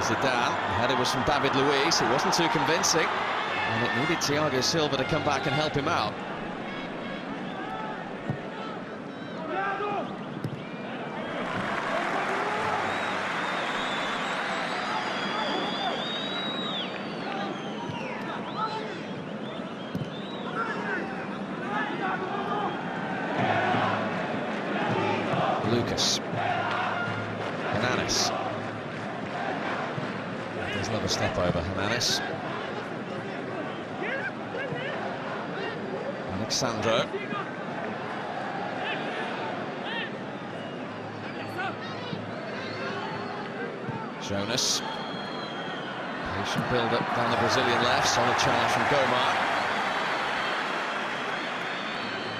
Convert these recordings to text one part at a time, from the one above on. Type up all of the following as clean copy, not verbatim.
Zidane. The header was from David Luiz. It wasn't too convincing, and it needed Thiago Silva to come back and help him out. Lucas. Hernanes. There's another step over. Hernanes. Alexandro. Jonas. Patient build-up down the Brazilian left. Solid challenge from Gomar.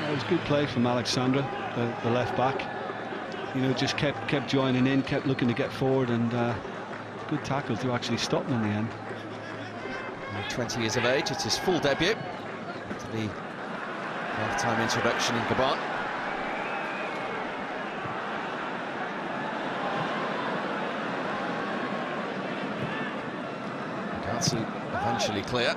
It was good play from Alexandro, the left back. You know, just kept joining in, kept looking to get forward, and good tackle to actually stop him in the end. 20 years of age, it's his full debut after the half-time introduction in Gabon. Gatsu eventually clear.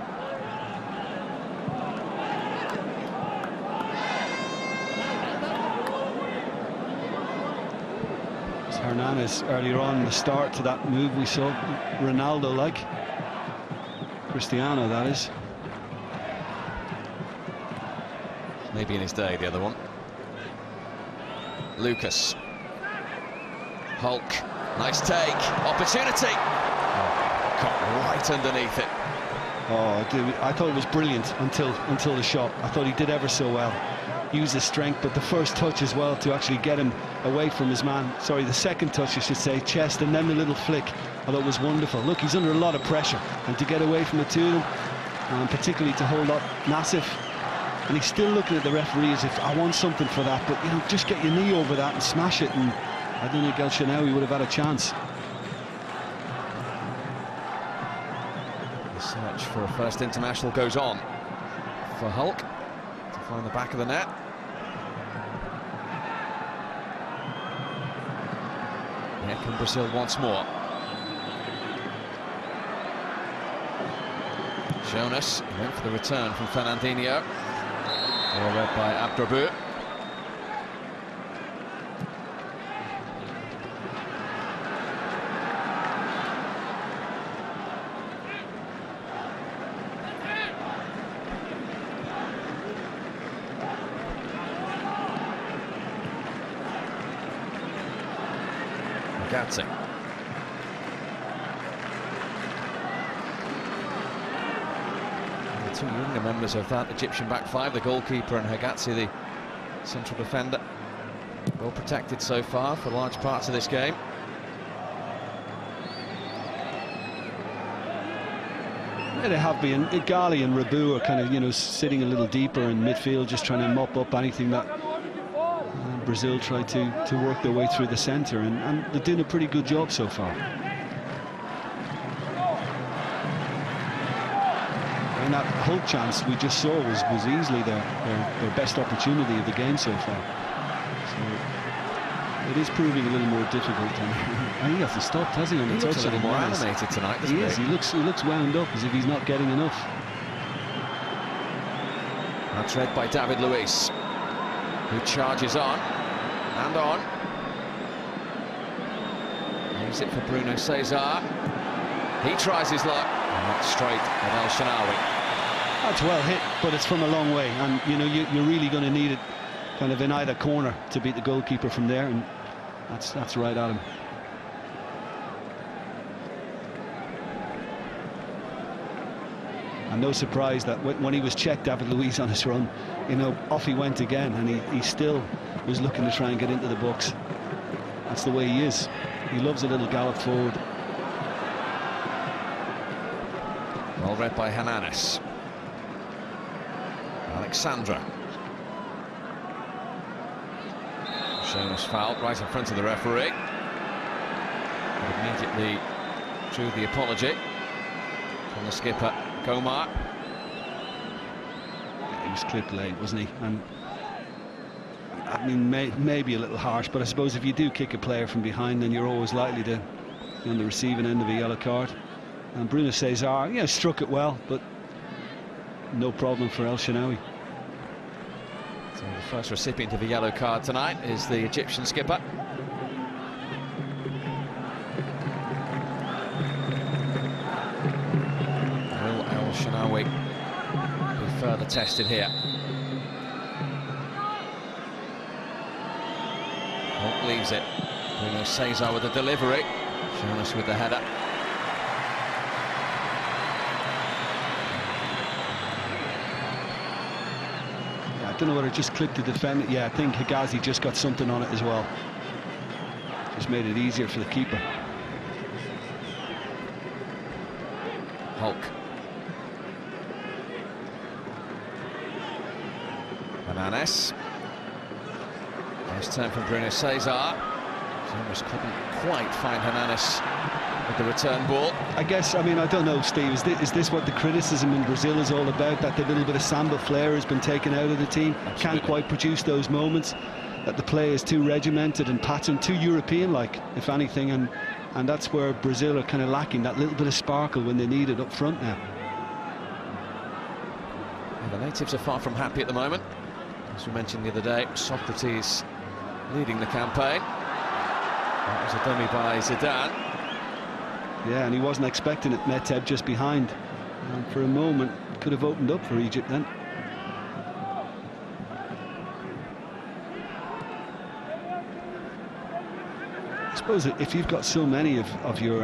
Hernanes earlier on, the start to that move we saw Ronaldo-like. Cristiano, that is. Maybe in his day, the other one. Lucas. Hulk. Nice take. Opportunity. Oh, caught right underneath it. Oh, I thought it was brilliant until the shot. I thought he did ever so well. Use his strength, but the first touch as well to actually get him away from his man. Sorry, the second touch, I should say, chest, and then the little flick. I thought it was wonderful. Look, he's under a lot of pressure, and to get away from the two of them, and particularly to hold up Nassif, and he's still looking at the referee as if, I want something for that, but you know, just get your knee over that and smash it, and I don't think El Shaarawy would have had a chance. The search for a first international goes on for Hulk to find the back of the net. Here come Brazil once more. Jonas went for the return from Fernandinho. All read by Abdrabu. Gatti. The two younger members of that Egyptian back five, the goalkeeper and Hagazzi, the central defender. Well protected so far for large parts of this game. Yeah, they have been. Gali and Rabu are kind of, you know, sitting a little deeper in midfield, just trying to mop up anything that Brazil try to work their way through the centre, and they're doing a pretty good job so far. And that Hulk chance we just saw was easily their best opportunity of the game so far. So it is proving a little more difficult. And he hasn't stopped, has he? He looks a little more animated tonight, doesn't he? He is. He looks wound up as if he's not getting enough. That's read by David Luiz, who charges on and on. Leaves it for Bruno Cesar. He tries his luck, and that's straight at El Shaarawy. That's well hit, but it's from a long way, and you know you're really going to need it kind of in either corner to beat the goalkeeper from there, and that's right at him. And no surprise that when he was checked, David Luiz, on his run, you know, off he went again, and he still was looking to try and get into the box. That's the way he is. He loves a little gallop forward. Well read by Hernanes. Alexandra. Jonas fouled right in front of the referee. Immediately drew the apology from the skipper, Gomar. Yeah, he was clipped late, wasn't he? And I mean, maybe a little harsh, but I suppose if you do kick a player from behind, then you're always likely to on the receiving end of a yellow card. And Bruno Cesar, you know, struck it well, but no problem for El Shenawy. So the first recipient of a yellow card tonight is the Egyptian skipper. Will El Shenawy be further tested here? Holt leaves it. Bruno Cesar with the delivery. Jonas with the header. I don't know whether it just clipped the defender. Yeah, I think Higazi just got something on it as well. Just made it easier for the keeper. Hulk. Hernandez. Nice turn from Bruno Cesar. Jonas couldn't quite find Hernandez with the return ball. I guess, I mean, I don't know, Steve, is this what the criticism in Brazil is all about? That the little bit of samba flair has been taken out of the team? Absolutely. Can't quite produce those moments, that the play is too regimented and patterned, too European-like, if anything, and that's where Brazil are kind of lacking, that little bit of sparkle when they need it up front now. Yeah, the natives are far from happy at the moment. As we mentioned the other day, Socrates leading the campaign. That was a dummy by Zidane. Yeah, and he wasn't expecting it. Meteb just behind. And for a moment, could have opened up for Egypt then. I suppose if you've got so many of your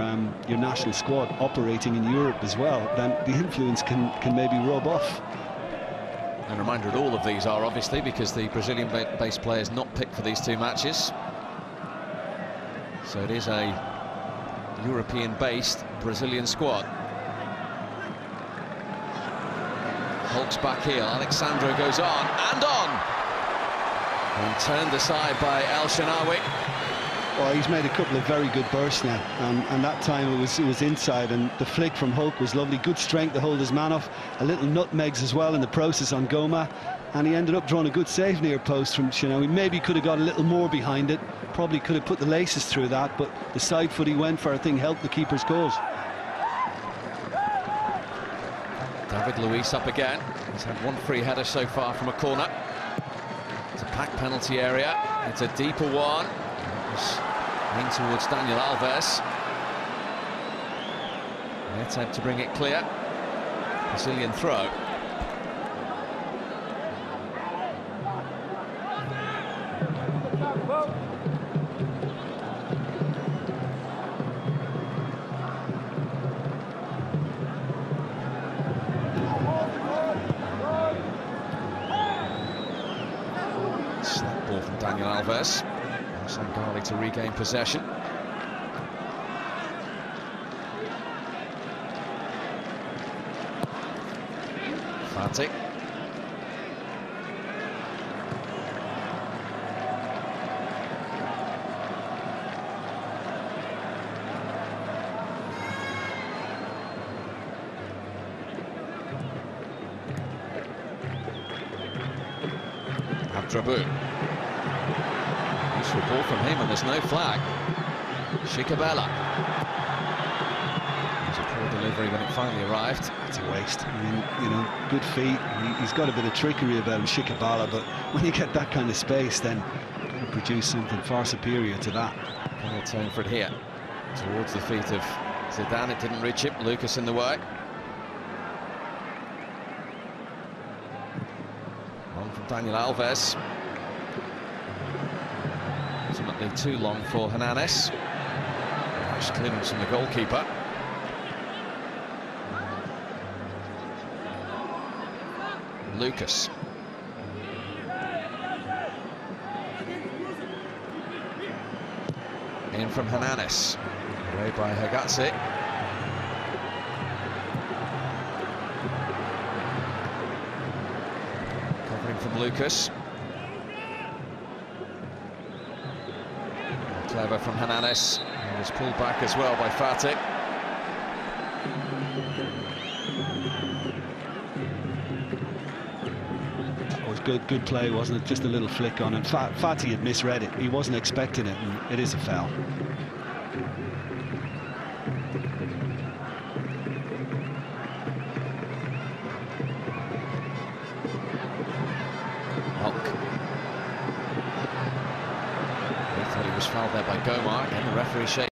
national squad operating in Europe as well, then the influence can maybe rub off. And a reminder that all of these are obviously because the Brazilian-based players not picked for these two matches. So it is a European-based Brazilian squad. Hulk's back heel. Alexandro goes on. And turned aside by El Shenawy. Well, he's made a couple of very good bursts now, and that time it was inside, and the flick from Hulk was lovely. Good strength to hold his man off. A little nutmegs as well in the process on Goma, and he ended up drawing a good save near post from Shenawy. Maybe could have got a little more behind it. Probably could have put the laces through that, but the side foot he went for, I think, helped the keeper's cause. David Luiz up again. He's had one free header so far from a corner. It's a packed penalty area. It's a deeper one. In towards Daniel Alves. Attempt to bring it clear. Brazilian throw. Slap ball from Daniel Alves. Sangali to regain possession. Fati. Abdrabu. Useful ball from him, and there's no flag. Shikabella. It was a poor delivery when it finally arrived. It's a waste. I mean, you know, good feet. He's got a bit of trickery about him, Shikabella, but when you get that kind of space, then you've got to produce something far superior to that. And he'll turn for it here. Towards the feet of Zidane, it didn't reach him. Lucas in the way. On from Daniel Alves. Ultimately too long for Hernandez. Nice clearance from the goalkeeper. Lucas. In from Hernandez. Away by Higazi. Covering from Lucas. Clever from Hernandez. He was pulled back as well by Fati. That was good play, wasn't it? Just a little flick on, and Fati had misread it. He wasn't expecting it, and it is a foul. He thought he was fouled there by Gomar, and the referee shake.